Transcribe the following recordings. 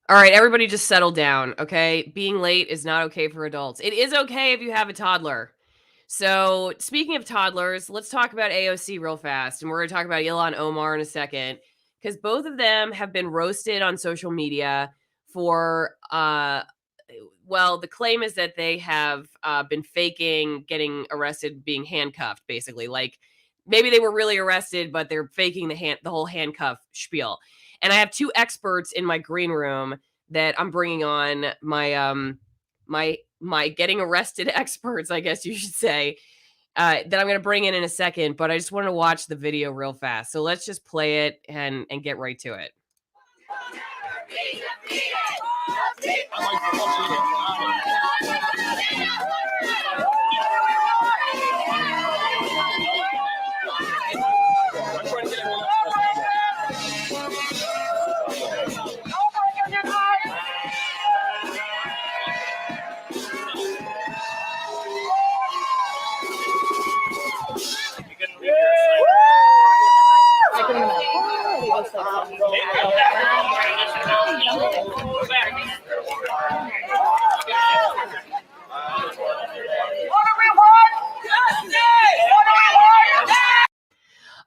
All right, everybody just settle down, okay? Being late is not okay for adults. It is okay if you have a toddler. So, speaking of toddlers, let's talk about AOC real fast. And we're going to talk about Ilhan Omar in a second because both of them have been roasted on social media for, well, the claim is that they have been faking getting arrested, being handcuffed, basically. Like maybe they were really arrested, but they're faking the whole handcuff spiel. And I have two experts in my green room that I'm bringing on, my getting arrested experts, I guess you should say, that I'm going to bring in a second. But I just want to watch the video real fast, so let's just play it and get right to it.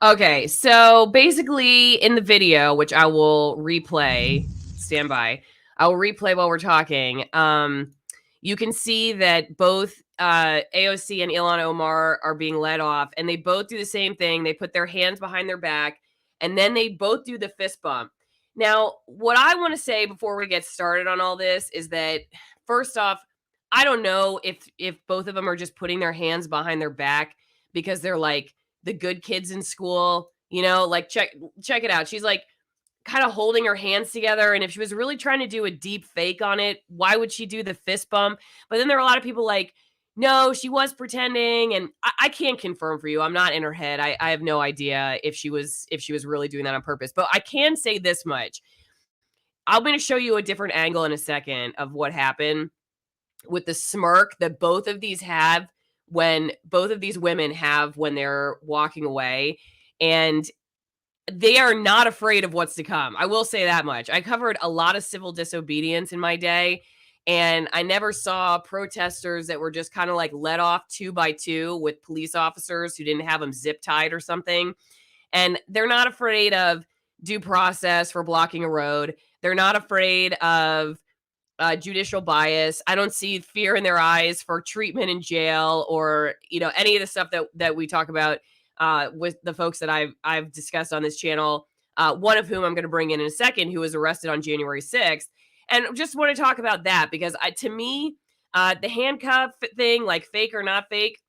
Okay, so basically in the video, which I will replay, stand by, I will replay while we're talking. You can see that both AOC and Ilhan Omar are being led off, and they both do the same thing. They put their hands behind their back, and then they both do the fist bump. Now, what I want to say before we get started on all this is that, first off, I don't know if both of them are just putting their hands behind their back because they're like the good kids in school, like check it out. She's like kind of holding her hands together, and if she was really trying to do a deep fake on it, why would she do the fist bump? But then there are a lot of people like, no, she was pretending, and I can't confirm for you. I'm not in her head. I have no idea if she was really doing that on purpose. But I can say this much. I'm going to show you a different angle in a second of what happened with the smirk that both of these have, when both of these women have when they're walking away, and they are not afraid of what's to come. I will say that much. I covered a lot of civil disobedience in my day, and I never saw protesters that were just kind of like let off 2 by 2 with police officers who didn't have them zip tied or something. And they're not afraid of due process for blocking a road. They're not afraid of judicial bias. I don't see fear in their eyes for treatment in jail, or any of the stuff that we talk about with the folks that I've discussed on this channel. One of whom I'm going to bring in a second, who was arrested on January 6th, and just want to talk about that because to me, the handcuff thing, like fake or not fake,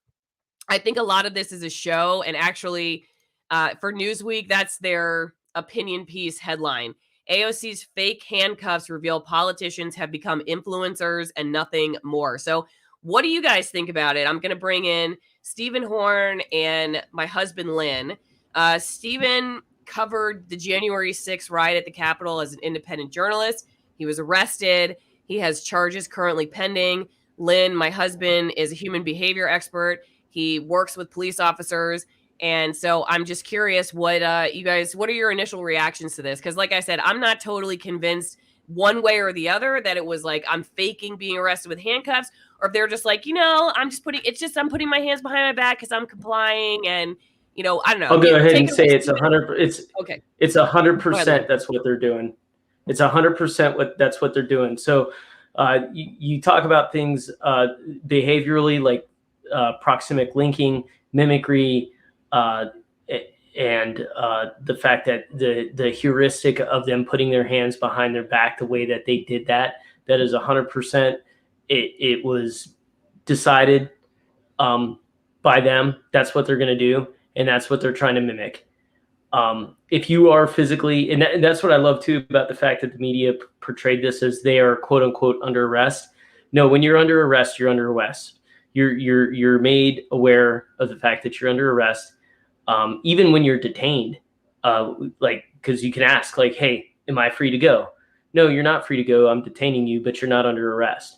I think a lot of this is a show. And actually, for Newsweek, that's their opinion piece headline. AOC's fake handcuffs reveal politicians have become influencers and nothing more. So what do you guys think about it? I'm going to bring in Stephen Horn and my husband, Lynn. Stephen covered the January 6th riot at the Capitol as an independent journalist. He was arrested. He has charges currently pending. Lynn, my husband, is a human behavior expert. He works with police officers. And so I'm just curious what you guys, what are your initial reactions to this? Because like I said, I'm not totally convinced one way or the other that it was like I'm faking being arrested with handcuffs, or if they're just like, I'm putting my hands behind my back because I'm complying, and I don't know. I'll go ahead and say it's 100. Okay. It's 100%. That's what they're doing. It's 100% that's what they're doing. So you talk about things behaviorally, like proxemic linking, mimicry, and the fact that the heuristic of them putting their hands behind their back, the way that they did that is 100%. It was decided by them. That's what they're going to do, and that's what they're trying to mimic. If you are physically, and that's what I love too about the fact that the media portrayed this as they are quote unquote under arrest. No, when you're under arrest, you're under arrest. You're made aware of the fact that you're under arrest. Even when you're detained, because you can ask, like, hey, am I free to go? No, you're not free to go. I'm detaining you, but you're not under arrest.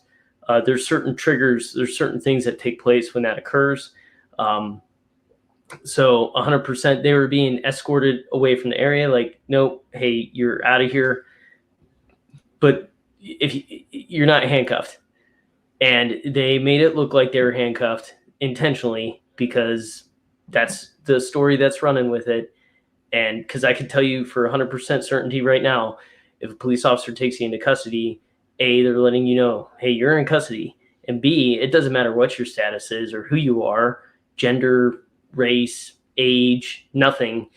There's certain triggers. There's certain things that take place when that occurs. So 100%, they were being escorted away from the area. Like, nope, hey, you're out of here. But you're not handcuffed, and they made it look like they were handcuffed intentionally because that's the story that's running with it. And because I can tell you for 100% certainty right now, if a police officer takes you into custody, A, they're letting you know, hey, you're in custody. And B, it doesn't matter what your status is or who you are, gender, race, age, nothing.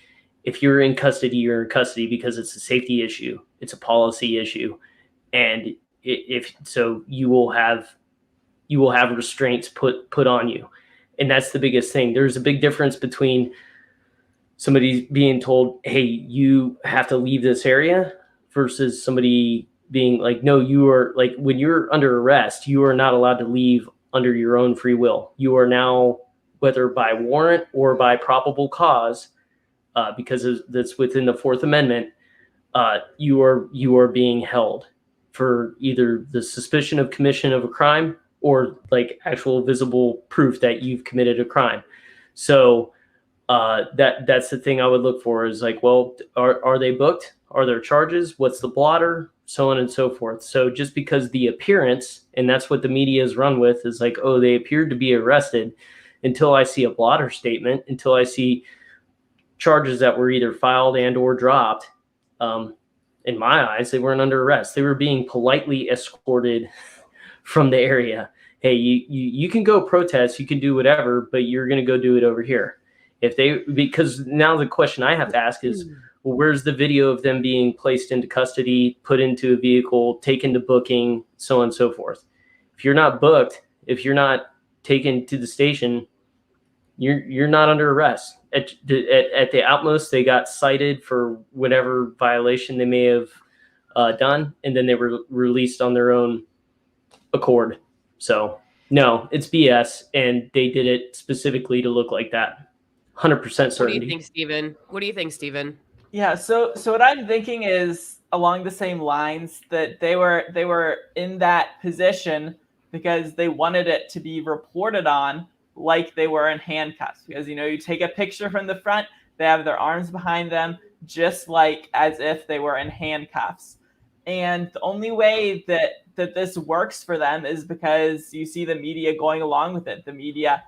If you're in custody, you're in custody because it's a safety issue. It's a policy issue. And if so, you will have restraints put on you. And that's the biggest thing. There's a big difference between somebody being told, hey, you have to leave this area versus somebody being like, no, you are, like, when you're under arrest, you are not allowed to leave under your own free will. You are now, whether by warrant or by probable cause, because that's within the Fourth Amendment, you are being held for either the suspicion of commission of a crime or like actual visible proof that you've committed a crime. So that's the thing I would look for is like, well, are they booked? Are there charges? What's the blotter? So on and so forth. So just because the appearance, and that's what the media is run with, is like, oh, they appeared to be arrested, until I see a blotter statement, until I see charges that were either filed and or dropped. In my eyes, they weren't under arrest. They were being politely escorted from the area. Hey, you can go protest, you can do whatever, but you're going to go do it over here. Because now the question I have to ask is, well, where's the video of them being placed into custody, put into a vehicle, taken to booking, so on and so forth? If you're not booked, if you're not taken to the station, you're not under arrest. At the utmost, they got cited for whatever violation they may have done, and then they were released on their own accord. So no, it's BS, and they did it specifically to look like that. 100% certainty. What do you think, Steven? What do you think, Steven? Yeah, so what I'm thinking is along the same lines, that they were in that position because they wanted it to be reported on like they were in handcuffs. Because, you know, you take a picture from the front, they have their arms behind them, just like as if they were in handcuffs. And the only way that this works for them is because you see the media going along with it. The media,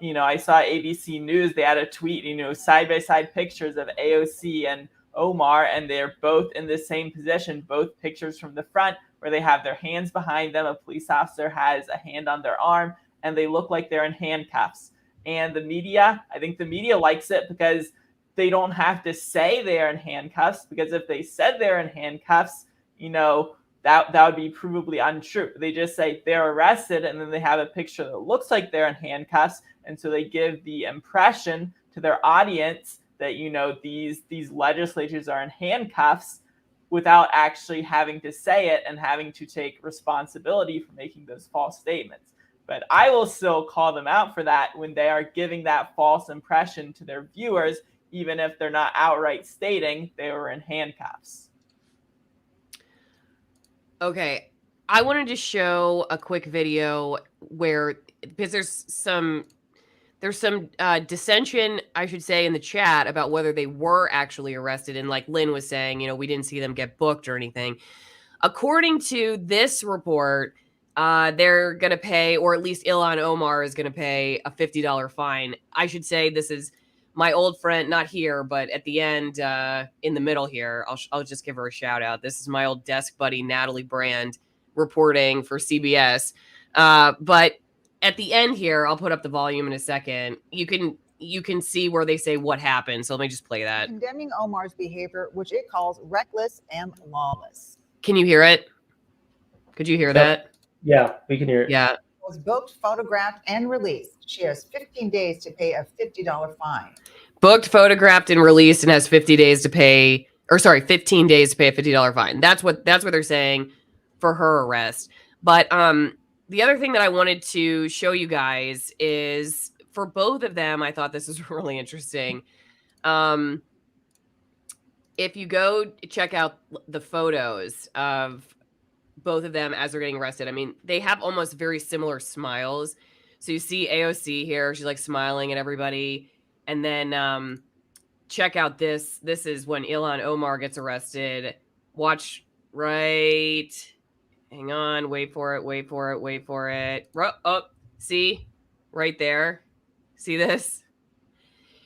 you know, I saw ABC News, they had a tweet, you know, side-by-side pictures of AOC and Omar, and they're both in the same position, both pictures from the front where they have their hands behind them. A police officer has a hand on their arm, and they look like they're in handcuffs. And the media, I think the media likes it because they don't have to say they're in handcuffs, because if they said they're in handcuffs, you know, that would be provably untrue. They just say they're arrested, and then they have a picture that looks like they're in handcuffs. And so they give the impression to their audience that, you know, these legislators are in handcuffs without actually having to say it and having to take responsibility for making those false statements. But I will still call them out for that when they are giving that false impression to their viewers, even if they're not outright stating they were in handcuffs. Okay, I wanted to show a quick video where, because there's some dissension, I should say, in the chat about whether they were actually arrested. And like Lynn was saying, you know, we didn't see them get booked or anything. According to this report, they're going to pay, or at least Ilhan Omar is going to pay a $50 fine. I should say this is my old friend, not here, but at the end, in the middle here, I'll just give her a shout out. This is my old desk buddy, Natalie Brand, reporting for CBS. But at the end here, I'll put up the volume in a second. You can see where they say what happened. So let me just play that. Condemning Omar's behavior, which it calls reckless and lawless. Can you hear it? Could you hear that? Yeah, we can hear it. Yeah. Was booked, photographed, and released. She has 15 days to pay a $50 fine. Booked, photographed, and released, and has 15 days to pay a $50 fine. That's what they're saying for her arrest. But the other thing that I wanted to show you guys is for both of them, I thought this was really interesting. If you go check out the photos of both of them as they're getting arrested, I mean, they have almost very similar smiles. So you see AOC here, she's like smiling at everybody. And then check out this. This is when Ilhan Omar gets arrested. Watch right Hang on, wait for it, wait for it, wait for it. Oh, see? Right there. See this?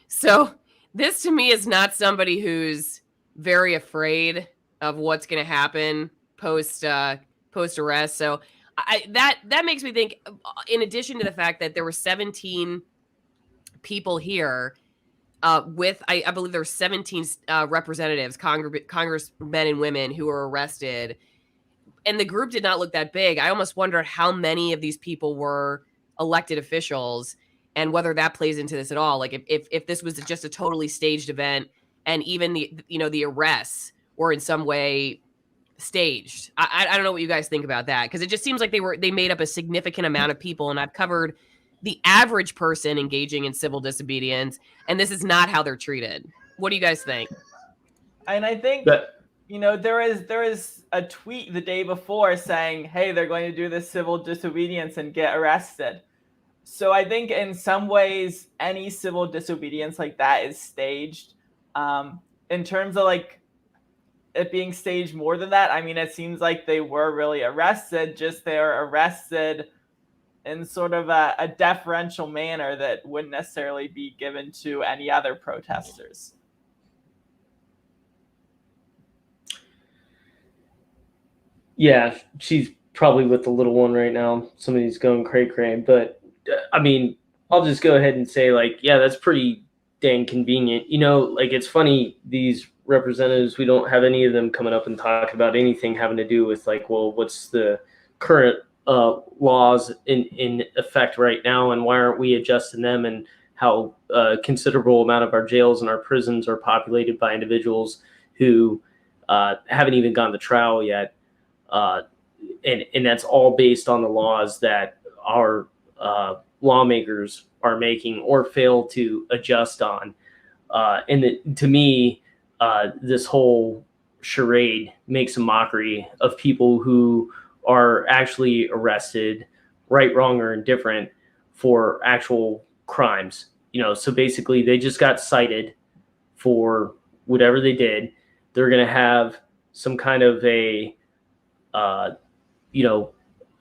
So this to me is not somebody who's very afraid of what's going to happen post arrest. So that makes me think, in addition to the fact that there were 17 people here, with I believe there were 17 representatives, congressmen and women who were arrested, and the group did not look that big. I almost wonder how many of these people were elected officials, and whether that plays into this at all. Like if this was just a totally staged event, and even the arrests were in some way staged. I don't know what you guys think about that, because it just seems like they made up a significant amount of people, and I've covered the average person engaging in civil disobedience, and this is not how they're treated. What do you guys think? And I think there is a tweet the day before saying, hey, they're going to do this civil disobedience and get arrested. So I think in some ways, any civil disobedience like that is staged. In terms of like it being staged more than that, I mean, it seems like they were really arrested, just they were arrested in sort of a deferential manner that wouldn't necessarily be given to any other protesters. Yeah, she's probably with the little one right now. Somebody's going cray-cray. But, I mean, I'll just go ahead and say, like, yeah, that's pretty dang convenient. Like, it's funny, these representatives, we don't have any of them coming up and talking about anything having to do with, like, well, what's the current laws in effect right now, and why aren't we adjusting them, and how a considerable amount of our jails and our prisons are populated by individuals who haven't even gone to trial yet. And that's all based on the laws that our lawmakers are making or fail to adjust on. To me, this whole charade makes a mockery of people who are actually arrested, right, wrong, or indifferent, for actual crimes. So basically they just got cited for whatever they did. They're going to have some kind of a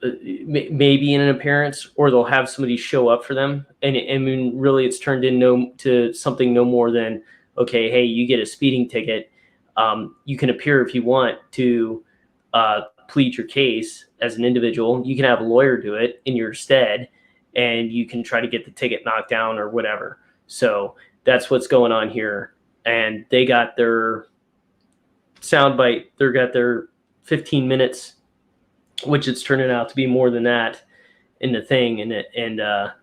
maybe in an appearance, or they'll have somebody show up for them. And I mean, really, it's turned into something no more than, okay, hey, you get a speeding ticket. You can appear if you want to plead your case as an individual. You can have a lawyer do it in your stead, and you can try to get the ticket knocked down or whatever. So that's what's going on here. And they got their soundbite. They got their 15 minutes, which it's turning out to be more than that in the thing. To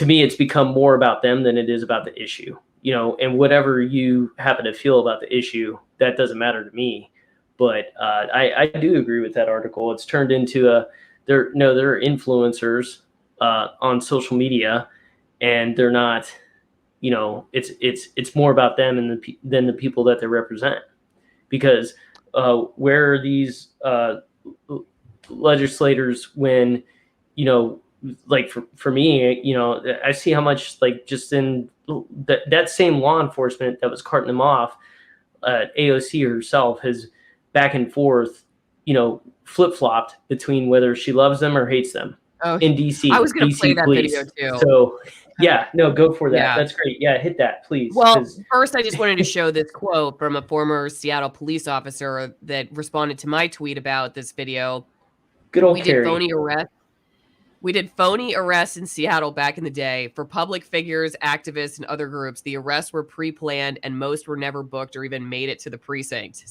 me, it's become more about them than it is about the issue, and whatever you happen to feel about the issue, that doesn't matter to me. But I do agree with that article. It's turned into they're influencers on social media, and they're not, it's more about them than the people that they represent. Because where are these legislators when, like for me, I see how much, like, just in that same law enforcement that was carting them off, AOC herself has back and forth, flip-flopped between whether she loves them or hates them. In DC. I was going to play that police. video too. So yeah, no, go for that. Yeah. That's great. Yeah, hit that, please. Well, first, I just wanted to show this quote from a former Seattle police officer that responded to my tweet about this video. Good old Carrie. We did phony arrests in Seattle back in the day for public figures, activists, and other groups. The arrests were pre-planned, and most were never booked or even made it to the precinct.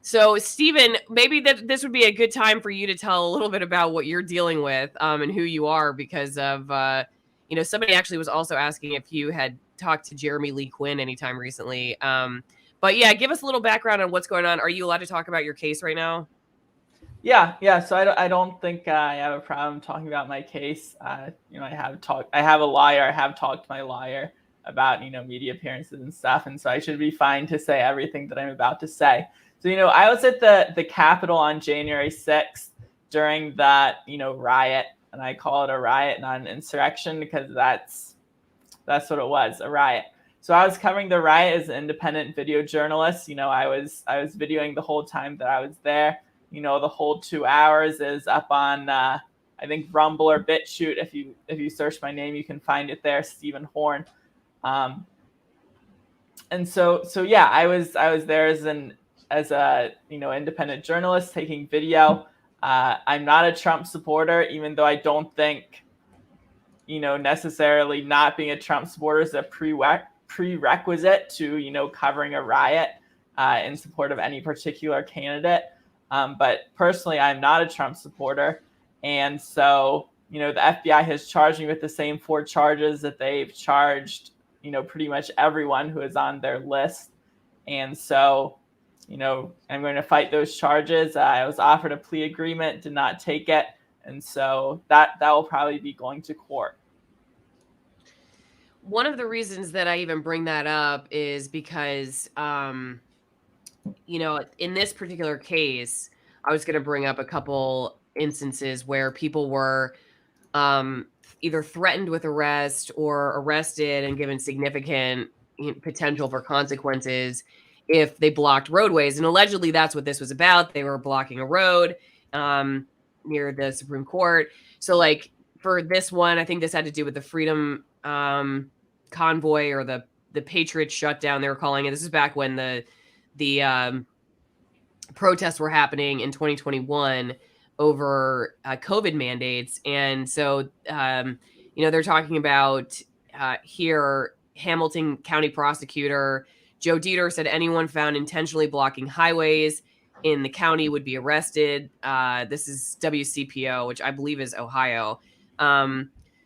So Stephen, maybe this would be a good time for you to tell a little bit about what you're dealing with and who you are, because of somebody actually was also asking if you had talked to Jeremy Lee Quinn anytime recently. But yeah, give us a little background on what's going on. Are you allowed to talk about your case right now? Yeah. So I don't think I have a problem talking about my case. I have a lawyer. I have talked to my lawyer about, media appearances and stuff. And so I should be fine to say everything that I'm about to say. So, I was at the Capitol on January 6th during that, riot, and I call it a riot, not an insurrection, because that's what it was, a riot. So I was covering the riot as an independent video journalist. I was videoing the whole time that I was there. you know, the whole 2 hours is up on I think Rumble or BitChute. If you search my name, you can find it there, Stephen Horn. And so yeah, I was there as a you know, independent journalist taking video. I'm not a Trump supporter, even though I don't think, you know, necessarily not being a Trump supporter is a prerequisite to, you know, covering a riot in support of any particular candidate. But personally, I'm not a Trump supporter. And so, you know, the FBI has charged me with the same 4 charges that they've charged, you know, pretty much everyone who is on their list. And so, you know, I'm going to fight those charges. I was offered a plea agreement, did not take it. And so that will probably be going to court. One of the reasons that I even bring that up is because, you know, in this particular case, I was going to bring up a couple instances where people were either threatened with arrest or arrested and given significant potential for consequences if they blocked roadways. And allegedly that's what this was about. They were blocking a road near the Supreme Court. So like for this one, I think this had to do with the Freedom Convoy or the Patriot shutdown, they were calling it. This is back when the protests were happening in 2021 over COVID mandates. And so, you know, they're talking about here, Hamilton County Prosecutor Joe Dieter said anyone found intentionally blocking highways in the county would be arrested. This is WCPO, which I believe is Ohio.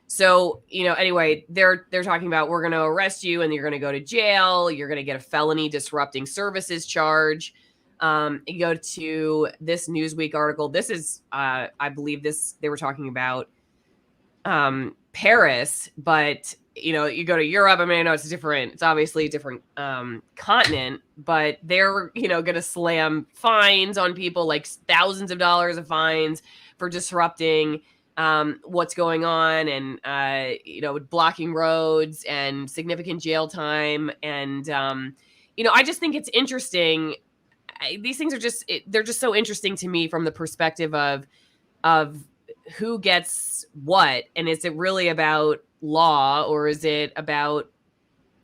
So, you know, anyway, they're talking about we're going to arrest you and you're going to go to jail. You're going to get a felony disrupting services charge. You go to this Newsweek article. This is, I believe they were talking about Paris, but you know, you go to Europe. I mean, I know it's obviously a different continent, but they're, you know, going to slam fines on people, like thousands of dollars of fines for disrupting what's going on and, you know, blocking roads and significant jail time. And, you know, I just think it's interesting. These things are they're just so interesting to me from the perspective of who gets what. And is it really about law or is it about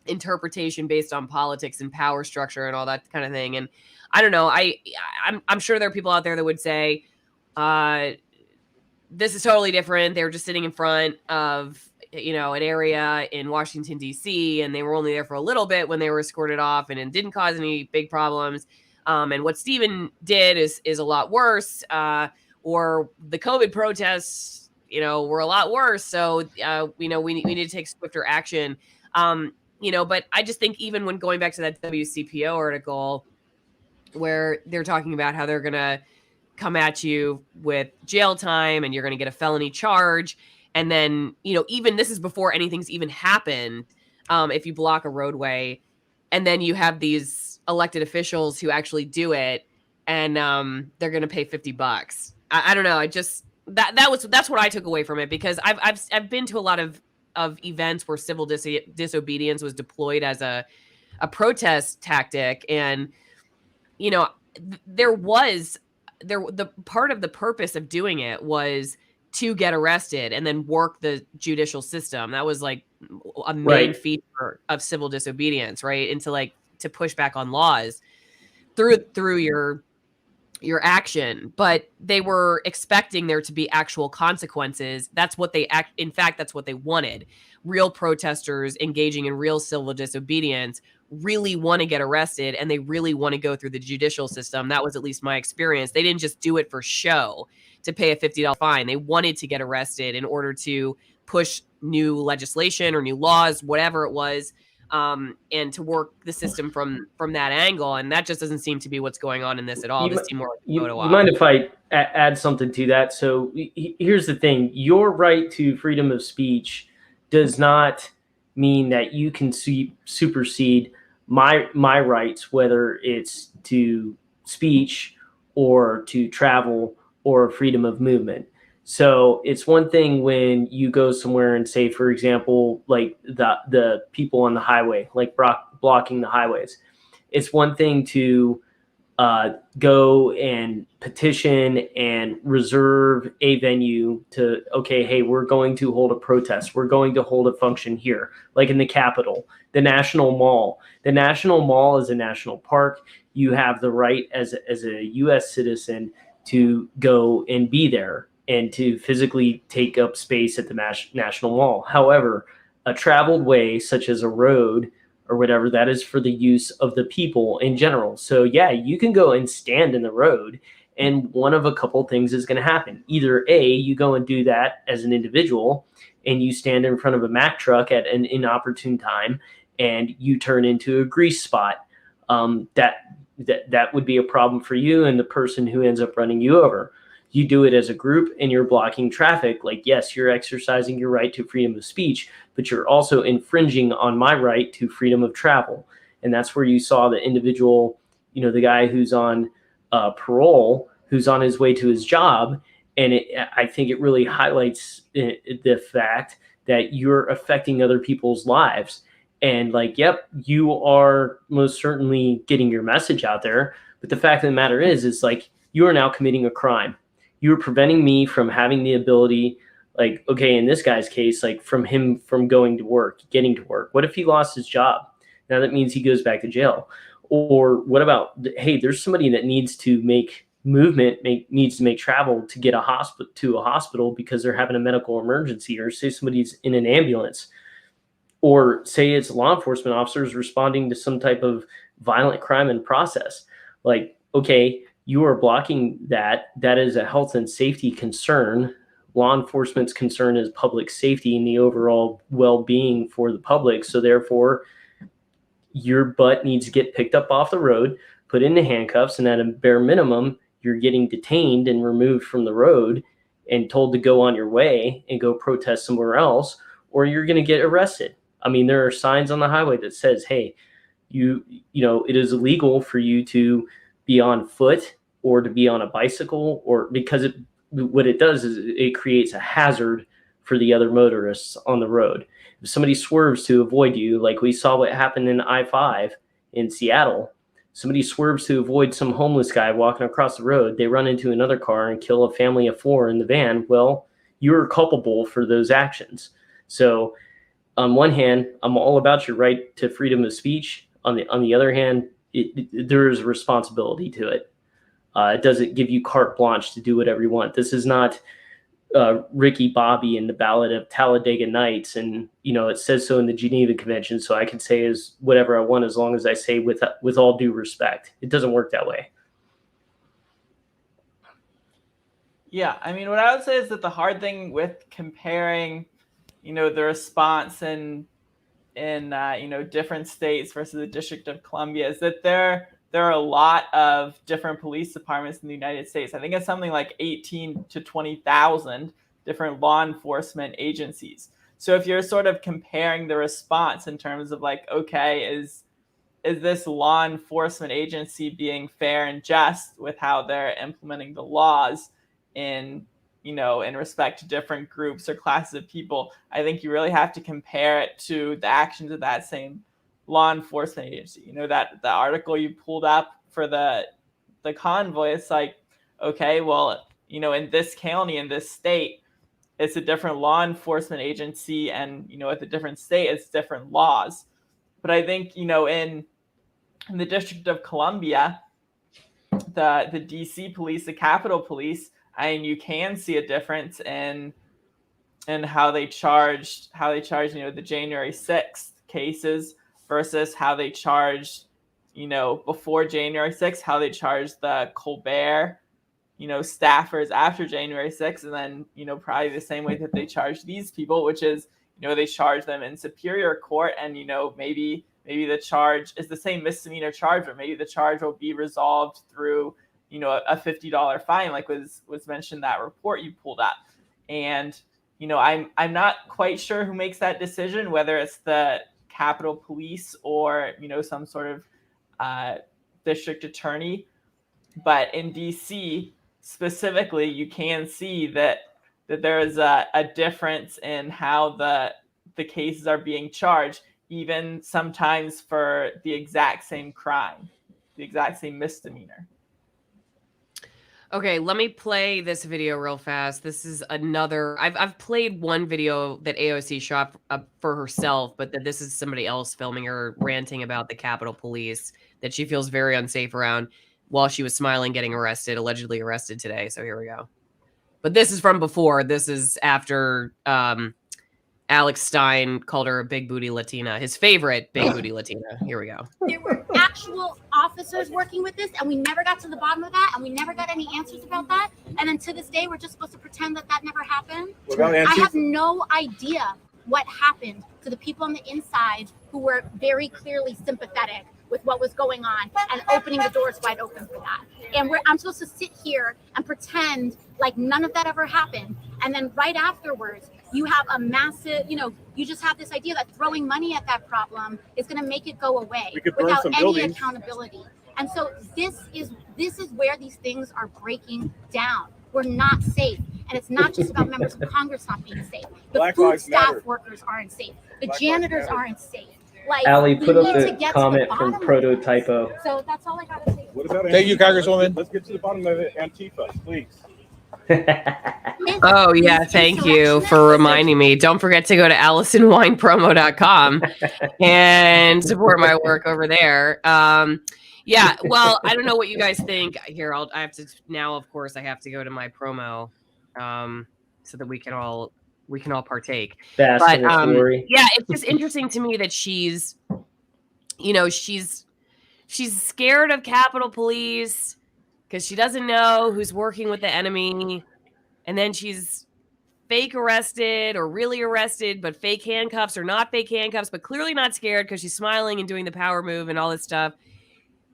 interpretation based on politics and power structure and all that kind of thing? And I don't know. I'm sure there are people out there that would say, this is totally different. They were just sitting in front of, you know, an area in Washington, D.C., and they were only there for a little bit when they were escorted off and it didn't cause any big problems. And what Stephen did is a lot worse, or the COVID protests, you know, were a lot worse. So, you know, we need to take swifter action. You know, but I just think even when going back to that WCPO article where they're talking about how they're going to come at you with jail time and you're going to get a felony charge. And then, you know, even this is before anything's even happened. If you block a roadway and then you have these elected officials who actually do it and they're going to pay $50. I don't know. I just, that's what I took away from it, because I've been to a lot of events where civil disobedience was deployed as a protest tactic. And, you know, the part of the purpose of doing it was to get arrested and then work the judicial system. That was like a main feature of civil disobedience, right? And to push back on laws through your action. But they were expecting there to be actual consequences. That's what in fact, that's what they wanted. Real protesters engaging in real civil disobedience really want to get arrested and they really want to go through the judicial system. That was at least my experience. They didn't just do it for show to pay a $50 fine. They wanted to get arrested in order to push new legislation or new laws, whatever it was, and to work the system from that angle. And that just doesn't seem to be what's going on in this at all. This seems more like a photo op. You mind if I add something to that? So here's the thing. Your right to freedom of speech does not mean that you can supersede my rights, whether it's to speech or to travel or freedom of movement. So it's one thing when you go somewhere and say, for example, like the people on the highway, like blocking the highways. It's one thing to go and petition and reserve a venue to, okay, hey, we're going to hold a protest. We're going to hold a function here, like in the Capitol, the National Mall. The National Mall is a national park. You have the right as a U.S. citizen to go and be there and to physically take up space at the National Mall. However, a traveled way, such as a road or whatever, that is for the use of the people in general. So yeah, you can go and stand in the road, and one of a couple things is going to happen. Either A, you go and do that as an individual, and you stand in front of a Mack truck at an inopportune time, and you turn into a grease spot. That would be a problem for you and the person who ends up running you over. You do it as a group and you're blocking traffic. Like, yes, you're exercising your right to freedom of speech, but you're also infringing on my right to freedom of travel. And that's where you saw the individual, the guy who's on parole, who's on his way to his job. And I think it really highlights the fact that you're affecting other people's lives. And like, yep, you are most certainly getting your message out there. But the fact of the matter is like, you are now committing a crime. You are preventing me from having the ability, like, okay, in this guy's case, like from going to work, getting to work. What if he lost his job? Now that means he goes back to jail. Or what about, hey, there's somebody that needs to make movement, needs to make travel to get to a hospital because they're having a medical emergency, or say somebody's in an ambulance, or say it's law enforcement officers responding to some type of violent crime in process. Like, okay, you are blocking that. That is a health and safety concern. Law enforcement's concern is public safety and the overall well-being for the public. So therefore, your butt needs to get picked up off the road, put into handcuffs, and at a bare minimum, you're getting detained and removed from the road and told to go on your way and go protest somewhere else, or you're going to get arrested. I mean, there are signs on the highway that says, hey, it is illegal for you to be on foot or to be on a bicycle, or because what it does is it creates a hazard for the other motorists on the road. If somebody swerves to avoid you, like we saw what happened in I-5 in Seattle, somebody swerves to avoid some homeless guy walking across the road, they run into another car and kill a family of 4 in the van. Well, you're culpable for those actions. So on one hand, I'm all about your right to freedom of speech. On the other hand, there is a responsibility to it. It doesn't give you carte blanche to do whatever you want. This is not Ricky Bobby in the Ballad of Talladega Nights, and it says so in the Geneva Convention, so I can say as whatever I want as long as I say with all due respect. It doesn't work that way. Yeah, I mean, what I would say is that the hard thing with comparing, the response in different states versus the District of Columbia is that there are a lot of different police departments in the United States. I think it's something like 18 to 20,000 different law enforcement agencies. So if you're sort of comparing the response in terms of like, okay, is this law enforcement agency being fair and just with how they're implementing the laws in respect to different groups or classes of people, I think you really have to compare it to the actions of that same law enforcement agency. That the article you pulled up for the convoy, it's like, okay, well, in this county, in this state, it's a different law enforcement agency, and at the different state, it's different laws. But I think in the District of Columbia, the DC police, the Capitol Police, you can see a difference in how they charged the January 6th cases versus how they charged before January 6th, how they charged the Colbert staffers after January 6th, and then probably the same way that they charged these people, which is they charge them in Superior Court, and maybe the charge is the same misdemeanor charge, but maybe the charge will be resolved through a $50 fine, like was mentioned in that report you pulled up. And I'm not quite sure who makes that decision, whether it's the Capitol Police or some sort of district attorney. But in DC specifically, you can see that there is a difference in how the cases are being charged, even sometimes for the exact same crime. the exact same misdemeanor. Okay, let me play this video real fast. This is another. I've played one video that AOC shot up for herself, but that this is somebody else filming her ranting about the Capitol Police that she feels very unsafe around while she was smiling, getting arrested, allegedly arrested today. So here we go. But this is from before. This is after Alex Stein called her a big booty Latina, his favorite big booty Latina. Here we go. There were actual officers working with this, and we never got to the bottom of that, and we never got any answers about that. And then to this day, we're just supposed to pretend that that never happened. I have no idea what happened to the people on the inside who were very clearly sympathetic with what was going on and opening the doors wide open for that. And I'm supposed to sit here and pretend like none of that ever happened. And then right afterwards, you have a massive, you just have this idea that throwing money at that problem is going to make it go away without any accountability. And so this is where these things are breaking down. We're not safe. And it's not just about members of Congress not being safe. The food staff workers aren't safe. The janitors aren't safe. Like, Allie, put up the comment from Prototypo. So that's all I got to say. Thank you, Congresswoman. Let's get to the bottom of it. Antifa, please. Oh, yeah. Thank you for reminding me. Don't forget to go to AllisonWinePromo.com and support my work over there. Yeah, well, I don't know what you guys think. Here, I have to now, of course, I have to go to my promo so that we can all partake. Yeah, it's just interesting to me that she's scared of Capitol Police because she doesn't know who's working with the enemy. And then she's fake arrested or really arrested, but fake handcuffs or not fake handcuffs, but clearly not scared because she's smiling and doing the power move and all this stuff.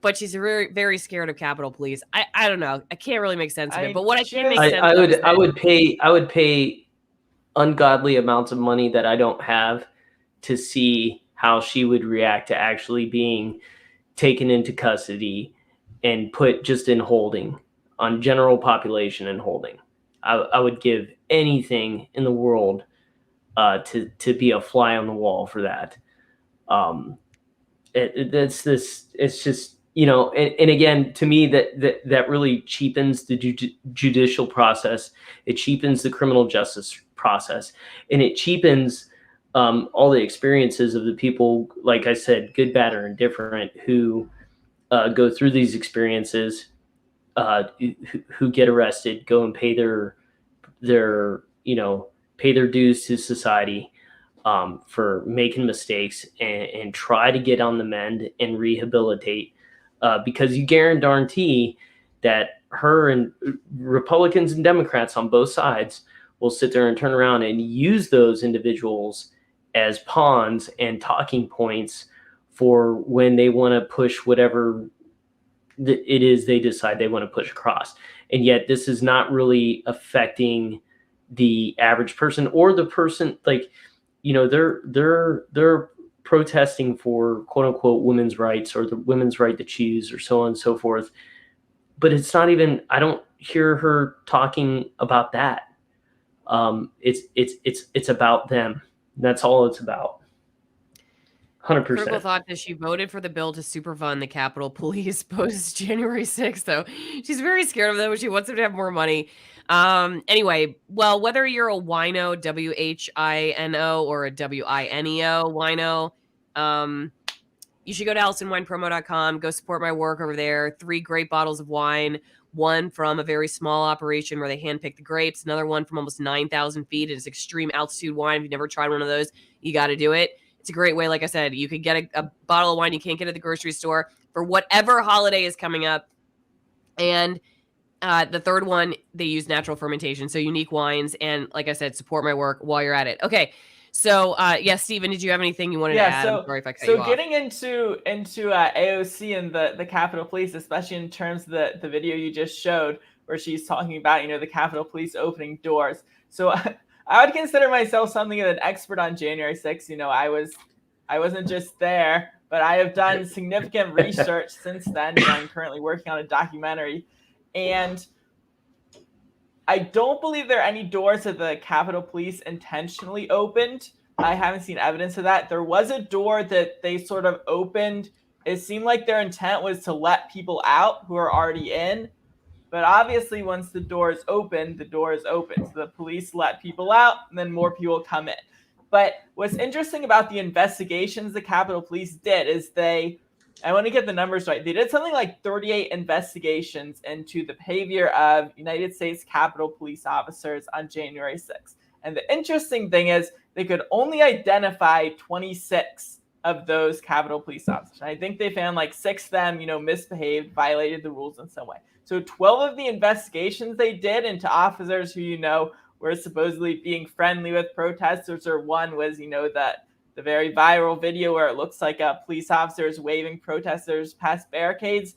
But she's very, very scared of Capitol Police. I don't know. I can't really make sense of it. But what I can make sense of I would pay ungodly amounts of money that I don't have to see how she would react to actually being taken into custody and put just in holding on general population and holding. I would give anything in the world to be a fly on the wall for that. It's just, and again, to me, that really cheapens the judicial process. It cheapens the criminal justice process, and it cheapens all the experiences of the people, like I said, good, bad, or indifferent, who go through these experiences, who get arrested, go and pay their dues to society for making mistakes and try to get on the mend and rehabilitate, because you guarantee that her and Republicans and Democrats on both sides will sit there and turn around and use those individuals as pawns and talking points for when they want to push whatever it is they decide they want to push across. And yet this is not really affecting the average person or the person, they're protesting for quote unquote women's rights or the women's right to choose or so on and so forth. But it's not even, I don't hear her talking about that. It's about them. That's all it's about. 100%. Critical thought that she voted for the bill to super fund the Capitol Police post January 6th, though. She's very scared of them. She wants them to have more money. Anyway, well, whether you're a wino, WHINO, or a WINEO wino, you should go to AllisonWinePromo.com. Go support my work over there. 3 great bottles of wine. One from a very small operation where they handpick the grapes. Another one from almost 9,000 feet. It's extreme altitude wine. If you've never tried one of those, you got to do it. It's a great way. Like I said, you could get a bottle of wine you can't get at the grocery store for whatever holiday is coming up. And the third one, they use natural fermentation, so unique wines. And like I said, support my work while you're at it. Okay. So, yes, Stephen, did you have anything you wanted to add? So, I'm sorry if I cut you off. Getting into AOC and the Capitol Police, especially in terms of the video you just showed, where she's talking about, the Capitol Police opening doors. So I would consider myself something of an expert on January 6th. I wasn't just there, but I have done significant research since then. I'm currently working on a documentary, and I don't believe there are any doors that the Capitol Police intentionally opened. I haven't seen evidence of that. There was a door that they sort of opened it seemed like their intent was to let people out who are already in. But obviously, once the door is open, the door is open. So the police let people out, and then more people come in. But what's interesting about the investigations the Capitol Police did is I want to get the numbers right. They did something like 38 investigations into the behavior of United States Capitol Police officers on January 6th. And the interesting thing is they could only identify 26 of those Capitol Police officers. And I think they found like 6 of them, misbehaved, violated the rules in some way. So 12 of the investigations they did into officers who, were supposedly being friendly with protesters, or one was, the very viral video where it looks like a police officer is waving protesters past barricades.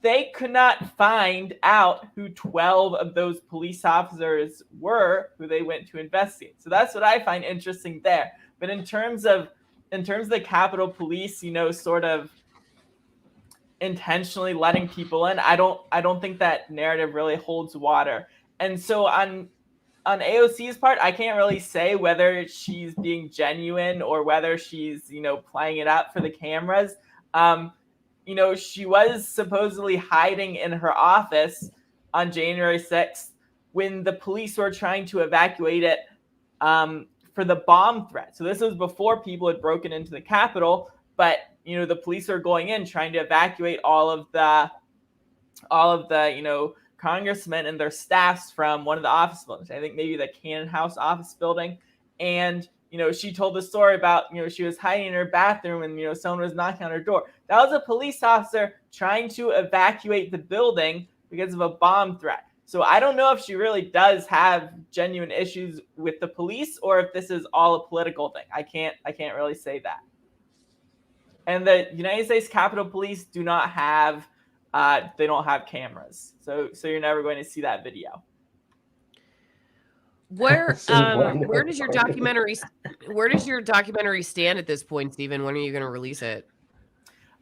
They could not find out who 12 of those police officers were who they went to investigate. So that's what I find interesting there. But in terms of the Capitol Police, sort of intentionally letting people in, I don't think that narrative really holds water. And so on AOC's part, I can't really say whether she's being genuine or whether she's, playing it up for the cameras. She was supposedly hiding in her office on January 6th when the police were trying to evacuate it for the bomb threat. So this was before people had broken into the Capitol, but the police are going in trying to evacuate all of the congressmen and their staffs from one of the office buildings. I think maybe the Cannon House office building. And she told the story about, she was hiding in her bathroom and, someone was knocking on her door. That was a police officer trying to evacuate the building because of a bomb threat. So I don't know if she really does have genuine issues with the police or if this is all a political thing. I can't really say that. And the United States Capitol Police do not have, they don't have cameras. So you're never going to see that video. Where does your documentary stand at this point, Stephen? When are you going to release it?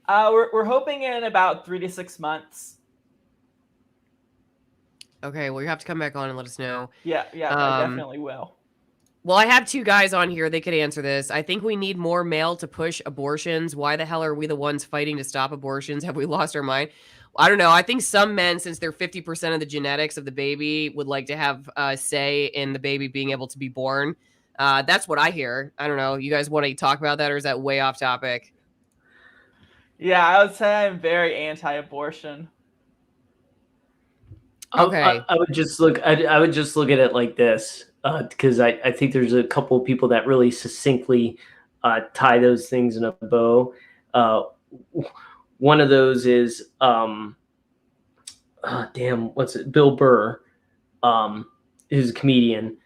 We're hoping in about 3 to 6 months. Okay, well, you have to come back on and let us know. Yeah, I definitely will. Well, I have 2 guys on here. They could answer this. I think we need more male to push abortions. Why the hell are we the ones fighting to stop abortions? Have we lost our mind? I don't know. I think some men, since they're 50% of the genetics of the baby, would like to have a say in the baby being able to be born. That's what I hear. I don't know. You guys want to talk about that, or is that way off topic? Yeah, I would say I'm very anti-abortion. Okay. I would just look at it like this, because I think there's a couple of people that really succinctly tie those things in a bow. One of those is Bill Burr, who's a comedian.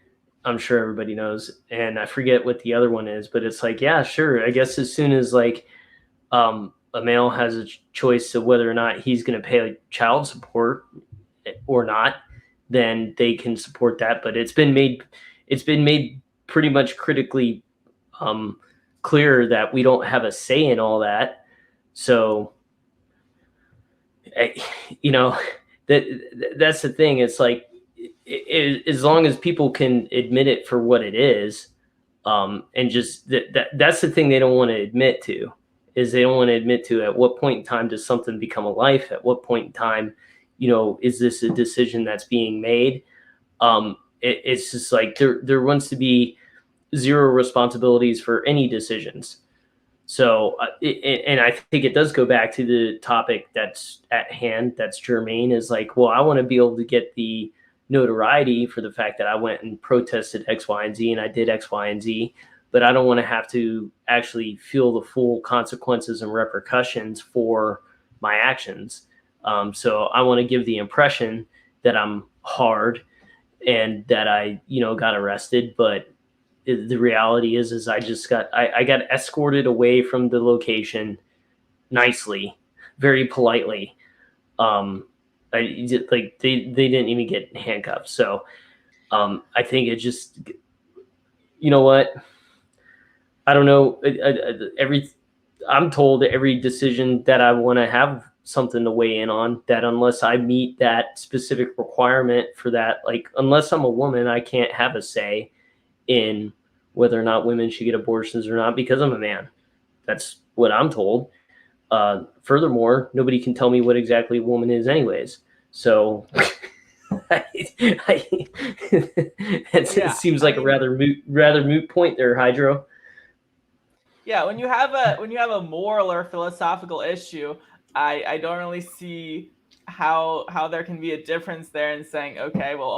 I'm sure everybody knows, and I forget what the other one is, but it's like, yeah, sure. I guess as soon as like a male has a choice of whether or not he's going to pay child support or not, then they can support that. But it's been made pretty much critically clear that we don't have a say in all that. So, that's the thing. It's like, as long as people can admit it for what it is, and just that's the thing they don't want to admit to, is they don't want to admit to at what point in time does something become a life? At what point in time, is this a decision that's being made? It's just like there wants to be zero responsibilities for any decisions. So, and I think it does go back to the topic that's at hand, that's germane, is like, well, I want to be able to get the notoriety for the fact that I went and protested X, Y, and Z, and I did X, Y, and Z, but I don't want to have to actually feel the full consequences and repercussions for my actions. So I want to give the impression that I'm hard and that I, got arrested, but the reality is I just got escorted away from the location nicely, very politely. They didn't even get handcuffs. So I think it just, you know what? I don't know. I'm told every decision that I want to have something to weigh in on, that unless I meet that specific requirement for that, like unless I'm a woman, I can't have a say in whether or not women should get abortions or not because I'm a man. That's what I'm told. Furthermore, nobody can tell me what exactly a woman is anyways. So it seems like a rather moot point there, Hydro. Yeah, when you have a moral or philosophical issue, I don't really see how there can be a difference there in saying, okay, well,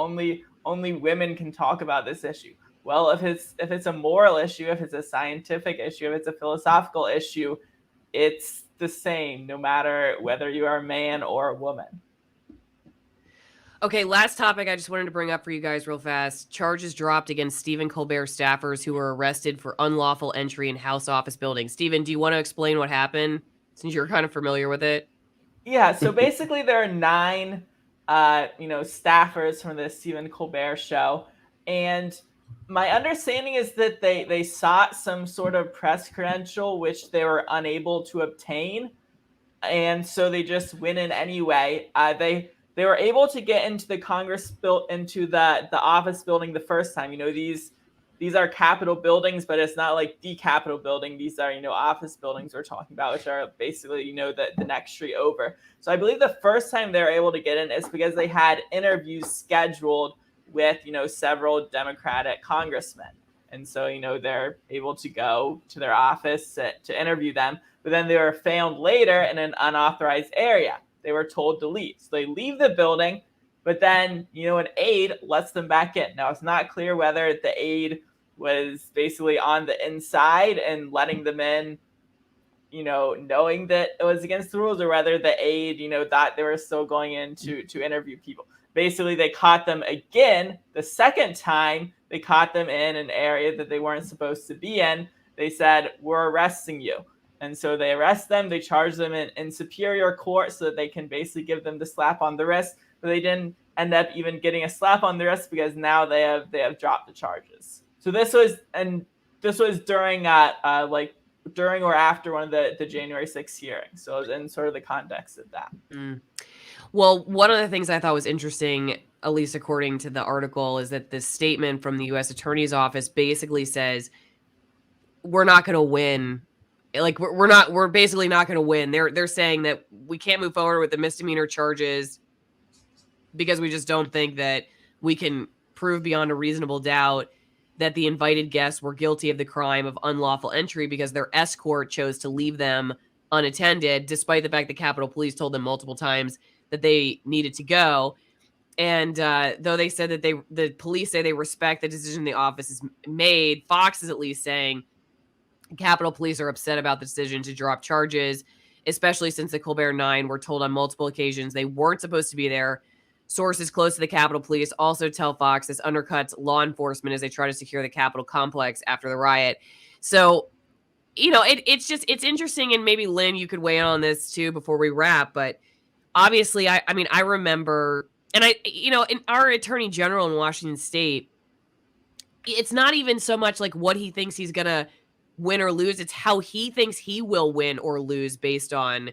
only women can talk about this issue. Well, if it's a moral issue, if it's a scientific issue, if it's a philosophical issue, it's the same no matter whether you are a man or a woman. Okay, last topic I just wanted to bring up for you guys real fast. Charges dropped against Stephen Colbert staffers who were arrested for unlawful entry in House office buildings. Stephen, do you want to explain what happened since you're kind of familiar with it? Yeah, so basically there are 9 staffers from the Stephen Colbert show, and my understanding is that they sought some sort of press credential which they were unable to obtain, and so they just went in anyway. They were able to get into the the office building the first time. These are Capitol buildings, but it's not like the Capitol building. These are, office buildings we're talking about, which are basically, the next street over. So I believe the first time they were able to get in is because they had interviews scheduled with, several Democratic congressmen. And so, they're able to go to their office to interview them. But then they were found later in an unauthorized area. They were told to leave. So they leave the building, but then, an aide lets them back in. Now, it's not clear whether the aide was basically on the inside and letting them in, knowing that it was against the rules, or whether the aide, thought they were still going in to interview people. Basically, they caught them again. The second time they caught them in an area that they weren't supposed to be in. They said, "We're arresting you." And so they arrest them. They charge them in superior court so that they can basically give them the slap on the wrist. But they didn't end up even getting a slap on the wrist because now they have dropped the charges. So this was during during or after one of the January 6th hearings. So it was in sort of the context of that. Mm. Well, one of the things I thought was interesting, at least according to the article, is that the statement from the U.S. Attorney's Office basically says we're not going to win. Like we're basically not going to win. They're saying that we can't move forward with the misdemeanor charges because we just don't think that we can prove beyond a reasonable doubt that the invited guests were guilty of the crime of unlawful entry because their escort chose to leave them unattended, despite the fact that Capitol Police told them multiple times that they needed to go. And though they said that the police say they respect the decision the office has made, Fox is at least saying Capitol Police are upset about the decision to drop charges, especially since the Colbert 9 were told on multiple occasions they weren't supposed to be there. Sources close to the Capitol Police also tell Fox this undercuts law enforcement as they try to secure the Capitol complex after the riot. So, it's interesting, and maybe Lynn, you could weigh in on this too before we wrap. But obviously, I remember, and in our Attorney General in Washington State, it's not even so much like what he thinks he's gonna win or lose. It's how he thinks he will win or lose based on,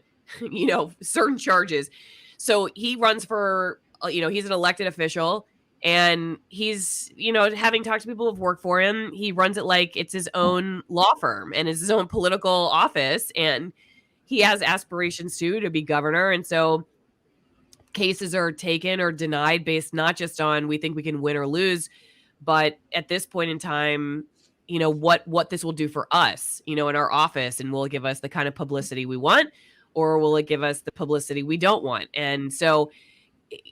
certain charges. So he runs for, he's an elected official, and he's, having talked to people who've worked for him, he runs it like it's his own law firm and it's his own political office. And he has aspirations too to be governor. And so cases are taken or denied based not just on we think we can win or lose, but at this point in time, what this will do for us, in our office, and will it give us the kind of publicity we want, or will it give us the publicity we don't want? And so,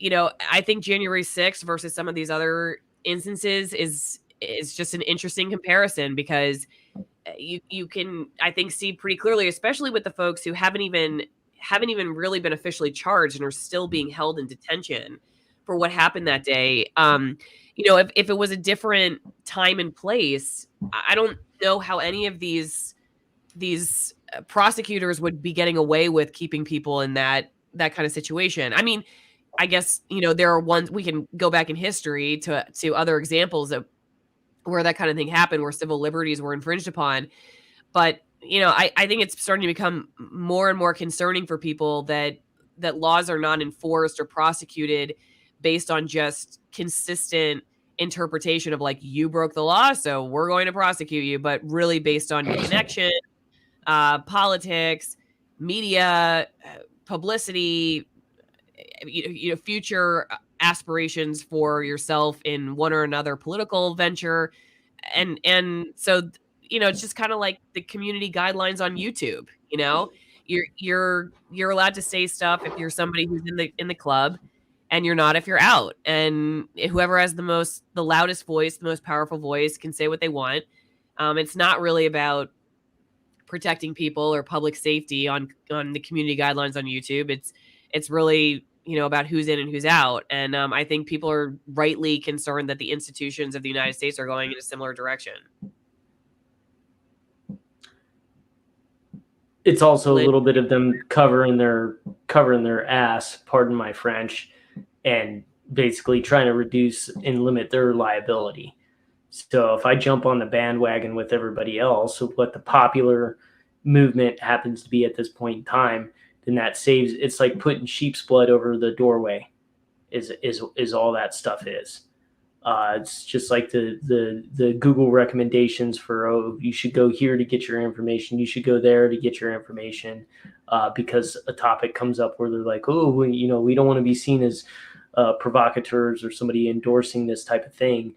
I think January 6th versus some of these other instances is just an interesting comparison, because you can, I think, see pretty clearly, especially with the folks who haven't even really been officially charged and are still being held in detention for what happened that day. If it was a different time and place, I don't know how any of these prosecutors would be getting away with keeping people in that kind of situation. I mean, I guess, there are ones we can go back in history to other examples of where that kind of thing happened, where civil liberties were infringed upon. But, I think it's starting to become more and more concerning for people that laws are not enforced or prosecuted based on just consistent interpretation of, like, you broke the law, so we're going to prosecute you, but really based on connection, politics, media, publicity, future aspirations for yourself in one or another political venture. And so, it's just kind of like the community guidelines on YouTube. You're allowed to say stuff if you're somebody who's in the club, and you're not if you're out. And whoever has the loudest voice, the most powerful voice, can say what they want. It's not really about protecting people or public safety on the community guidelines on YouTube. It's really, about who's in and who's out. And I think people are rightly concerned that the institutions of the United States are going in a similar direction. It's also a little bit of them covering their ass, pardon my French, and basically trying to reduce and limit their liability. So if I jump on the bandwagon with everybody else of what the popular movement happens to be at this point in time, then that saves. It's like putting sheep's blood over the doorway is all that stuff is. It's just like the Google recommendations for, you should go here to get your information. You should go there to get your information, because a topic comes up where they're like, we don't want to be seen as provocateurs or somebody endorsing this type of thing,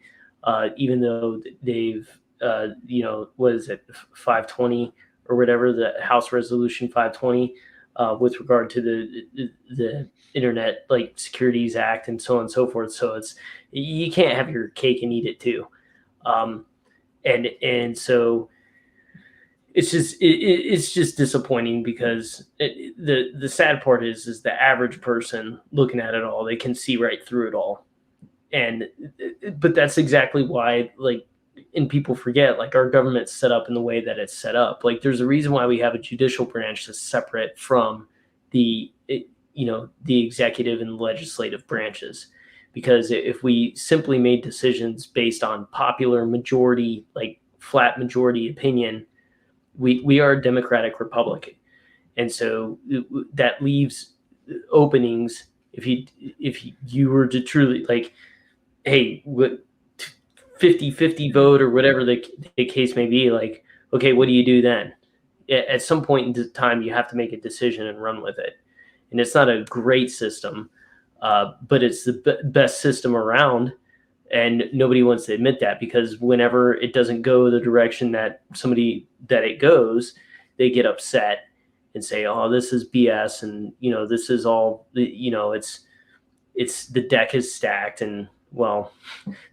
even though they've, what is it, 520 or whatever, the House Resolution 520, with regard to the Internet Securities Act and so on and so forth. So you can't have your cake and eat it too. And so it's just disappointing, because the sad part is the average person looking at it all, they can see right through it all. But that's exactly why, and people forget, our government's set up in the way that it's set up. There's a reason why we have a judicial branch that's separate from the executive and legislative branches. Because if we simply made decisions based on popular majority, flat majority opinion, we are a democratic republic. And so that leaves openings if you were to truly, hey, what 50-50 vote or whatever the case may be, okay, what do you do then? At some point in time, you have to make a decision and run with it. And it's not a great system, but it's the best system around. And nobody wants to admit that, because whenever it doesn't go the direction that it goes, they get upset and say, oh, this is BS. And, this is all, it's the deck is stacked. And, well,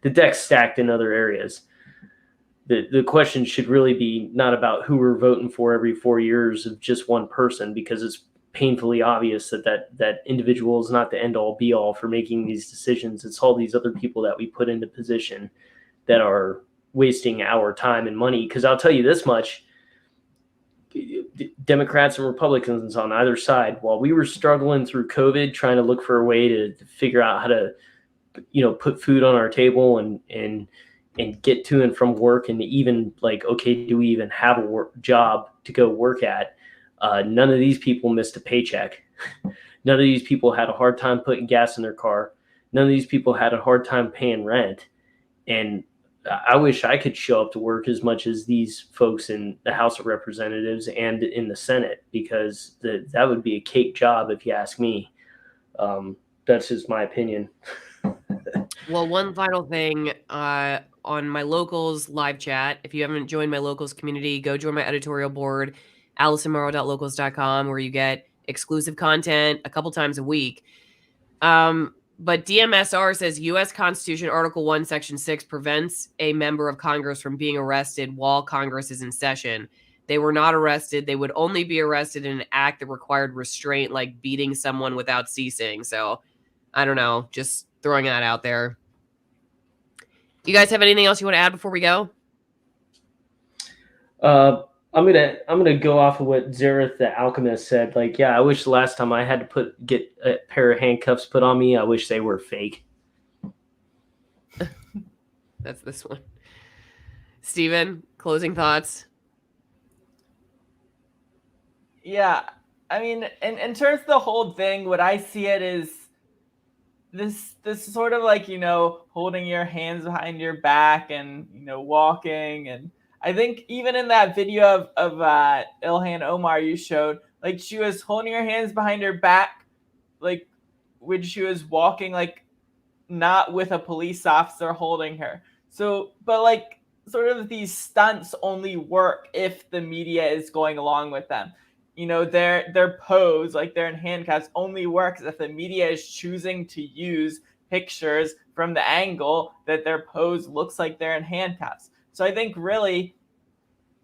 the deck's stacked in other areas. The question should really be not about who we're voting for every 4 years of just one person, because it's painfully obvious that individual is not the end all be all for making these decisions. It's all these other people that we put into position that are wasting our time and money. Because I'll tell you this much, Democrats and Republicans on either side, while we were struggling through COVID, trying to look for a way to figure out how to, put food on our table and get to and from work, and even okay, do we even have a job to go work at? None of these people missed a paycheck. None of these people had a hard time putting gas in their car. None of these people had a hard time paying rent. And I wish I could show up to work as much as these folks in the House of Representatives and in the Senate, because that would be a cake job if you ask me. That's just my opinion. Well, one final thing, on my Locals live chat, if you haven't joined my Locals community, go join my editorial board, AllisonMorrow.locals.com, where you get exclusive content a couple times a week. But DMSR says U.S. Constitution Article 1, Section 6 prevents a member of Congress from being arrested while Congress is in session. They were not arrested. They would only be arrested in an act that required restraint, like beating someone without ceasing. So I don't know, just throwing that out there. You guys have anything else you want to add before we go? I'm gonna go off of what Zareth the Alchemist said. I wish the last time I had to get a pair of handcuffs put on me, I wish they were fake. That's this one. Steven, closing thoughts? Yeah, I mean, in terms of the whole thing, what I see it is this sort of holding your hands behind your back and walking. And I think even in that video of Ilhan Omar you showed, Like she was holding her hands behind her back, like when she was walking, like not with a police officer holding her. So, but like sort of these stunts only work if the media is going along with them. You know, their pose, like they're in handcuffs, only works if the media is choosing to use pictures from the angle that their pose looks like they're in handcuffs. So I think really,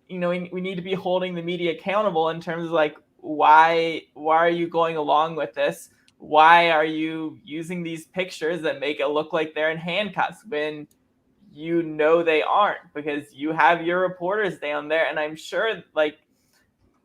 you know, we need to be holding the media accountable in terms of like, why are you going along with this? Why are you using these pictures that make it look like they're in handcuffs when you know they aren't, because you have your reporters down there? And I'm sure, like,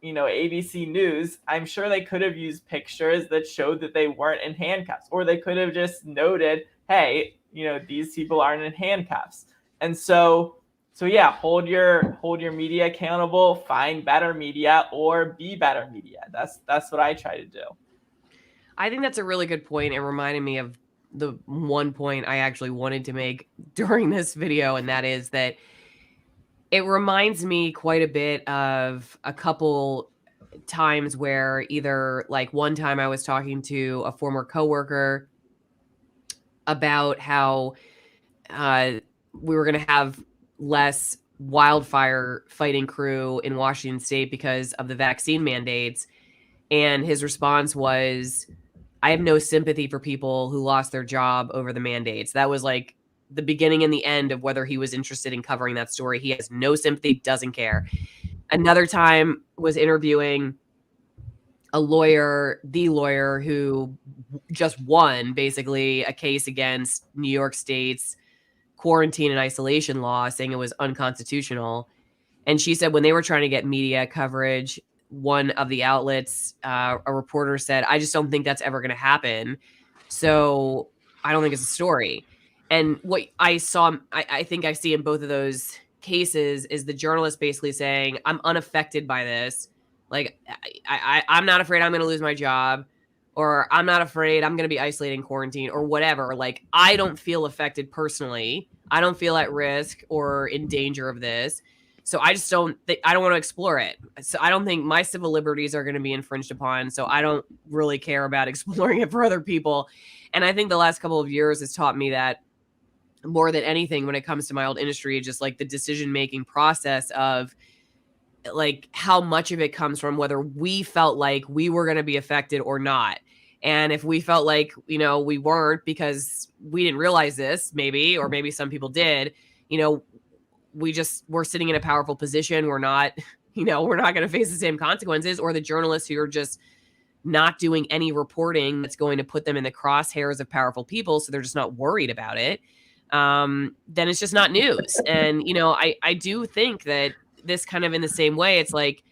you know, ABC News, I'm sure they could have used pictures that showed that they weren't in handcuffs, or they could have just noted, hey, you know, these people aren't in handcuffs. And so yeah, hold your media accountable, find better media, or be better media. That's what I try to do. I think that's a really good point. It reminded me of the one point I actually wanted to make during this video, and that is that it reminds me quite a bit of a couple times where either like one time I was talking to a former coworker about how we were going to have less wildfire fighting crew in Washington State because of the vaccine mandates. And his response was, I have no sympathy for people who lost their job over the mandates. That was like the beginning and the end of whether he was interested in covering that story. He has no sympathy, doesn't care. Another time was interviewing the lawyer who just won basically a case against New York State's quarantine and isolation law, saying it was unconstitutional. And she said when they were trying to get media coverage, one of the outlets, a reporter said, I just don't think that's ever going to happen. So I don't think it's a story. And what I saw, I think I see in both of those cases is the journalist basically saying, I'm unaffected by this. Like, I'm not afraid I'm going to lose my job, or I'm not afraid I'm going to be isolated in quarantine or whatever. Like, I don't feel affected personally. I don't feel at risk or in danger of this. So I just don't I don't want to explore it. So I don't think my civil liberties are going to be infringed upon. So I don't really care about exploring it for other people. And I think the last couple of years has taught me that more than anything when it comes to my old industry, just like the decision-making process of like how much of it comes from whether we felt like we were going to be affected or not. And if we felt like, you know, we weren't because we didn't realize this, maybe, or maybe some people did, you know, we're sitting in a powerful position. We're not, you know, we're not going to face the same consequences, or the journalists who are just not doing any reporting that's going to put them in the crosshairs of powerful people. So they're just not worried about it. Then it's just not news. And, you know, I do think that this kind of in the same way, it's like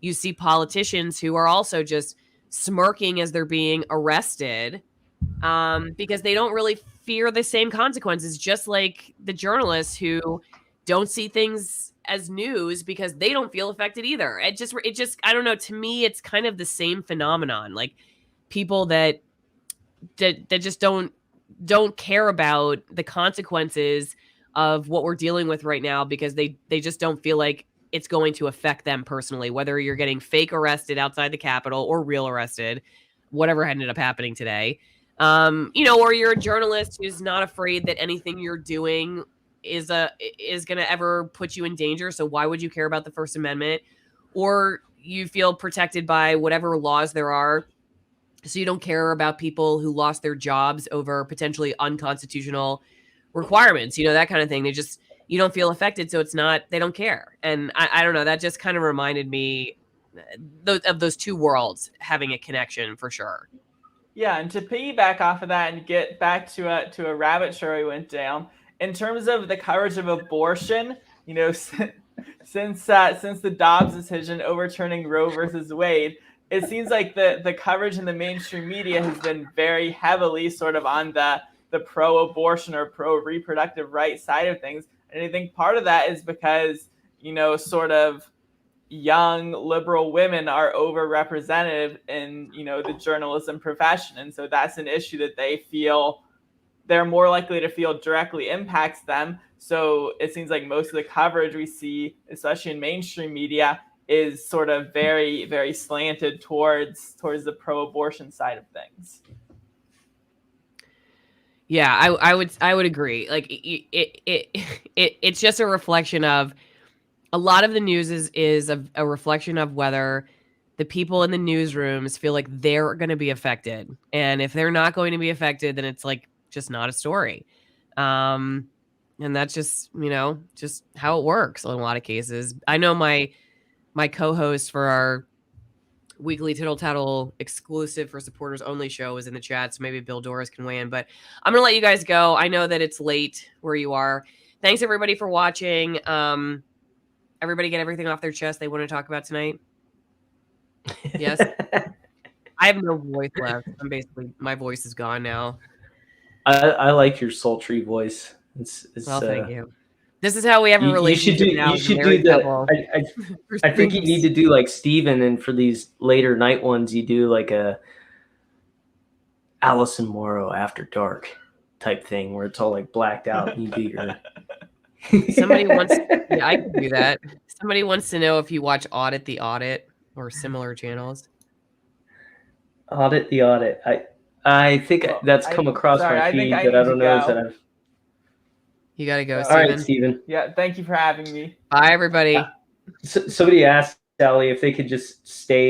you see politicians who are also just smirking as they're being arrested because they don't really fear the same consequences, just like the journalists who don't see things as news because they don't feel affected either. It just, I don't know. To me, it's kind of the same phenomenon. Like people that just don't care about the consequences of what we're dealing with right now because they just don't feel like it's going to affect them personally, whether you're getting fake arrested outside the Capitol or real arrested, whatever ended up happening today. You know, or you're a journalist who's not afraid that anything you're doing is going to ever put you in danger. So why would you care about the First Amendment? Or you feel protected by whatever laws there are. So you don't care about people who lost their jobs over potentially unconstitutional requirements, you know, that kind of thing. You don't feel affected. So they don't care. And I don't know, that just kind of reminded me of those two worlds having a connection for sure. Yeah, and to piggyback off of that and get back to a rabbit trail we went down, in terms of the coverage of abortion, you know, since the Dobbs decision overturning Roe versus Wade, it seems like the coverage in the mainstream media has been very heavily sort of on the pro-abortion or pro-reproductive rights side of things. And I think part of that is because, you know, sort of young liberal women are overrepresented in, you know, the journalism profession. And so that's an issue that they feel they're more likely to feel directly impacts them. So it seems like most of the coverage we see, especially in mainstream media, is sort of very, very slanted towards the pro-abortion side of things. Yeah, I would agree. Like it's just a reflection of a lot of the news is a reflection of whether the people in the newsrooms feel like they're going to be affected, and if they're not going to be affected, then it's like just not a story. And that's just just how it works in a lot of cases. I know my co-host for our weekly Tittle Tattle exclusive for supporters only show is in the chat, so maybe Bill Doris can weigh in, but I'm gonna let you guys go. I know that it's late where you are. Thanks everybody for watching. Everybody get everything off their chest they want to talk about tonight. Yes. I have no voice left. My voice is gone now. I like your sultry voice. It's well, thank you. This is how we have a relationship now. You should do the. I think you need to do like Steven, and for these later night ones, you do like a Allison Morrow After Dark type thing where it's all like blacked out, and you do your. Somebody wants. Yeah, I can do that. Somebody wants to know if you watch Audit the Audit or similar channels. Audit the Audit. I think that's come across my feed, but I don't know that I've. You gotta go, All Steven. right, Steven. Yeah, thank you for having me. Bye, everybody. Somebody asked Sally if they could just stay